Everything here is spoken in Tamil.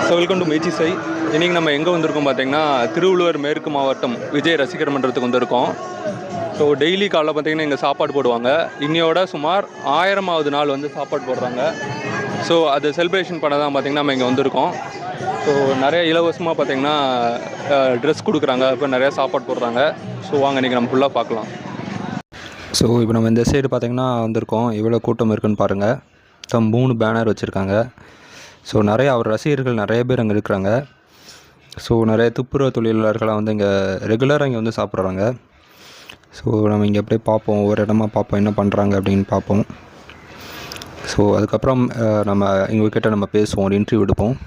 ஸோ வெல்கம் டு மேச்சி சை. இன்றைக்கி நம்ம எங்கே வந்திருக்கோம் பார்த்தீங்கன்னா திருவள்ளுவர் மேற்கு மாவட்டம் விஜய் ரசிகர் மன்றத்துக்கு வந்திருக்கோம். ஸோ டெய்லி காலைல பார்த்தீங்கன்னா இங்கே சாப்பாடு போடுவாங்க. இன்னையோட சுமார் 1000வது நாள் வந்து சாப்பாடு போடுறாங்க. ஸோ அது செலிப்ரேஷன் பண்ண தான் பார்த்திங்கன்னா நம்ம இங்கே வந்திருக்கோம். ஸோ நிறைய இலவசமாக பார்த்திங்கன்னா ட்ரெஸ் கொடுக்குறாங்க, இப்போ நிறையா சாப்பாடு போடுறாங்க. ஸோ வாங்க இன்றைக்கி நம்ம ஃபுல்லாக பார்க்கலாம். ஸோ இப்போ நம்ம இந்த சைடு பார்த்திங்கன்னா வந்திருக்கோம். எவ்வளோ கூட்டம் இருக்குதுன்னு பாருங்கள். ஸோ 3 பேனர் வச்சுருக்காங்க. ஸோ நிறைய அவர் ரசிகர்கள் நிறைய பேர் அங்கே இருக்கிறாங்க. ஸோ நிறைய துப்புரவு தொழிலாளர்களாக வந்து இங்கே ரெகுலராக இங்கே வந்து சாப்பிட்றாங்க. ஸோ நம்ம இங்கே அப்படியே பார்ப்போம், ஒவ்வொரு இடமா பார்ப்போம் என்ன பண்ணுறாங்க அப்படின்னு பார்ப்போம். ஸோ அதுக்கப்புறம் நம்ம இவங்கக்கிட்ட நம்ம பேசுவோம், ஒரு இன்டர்வியூ எடுப்போம்.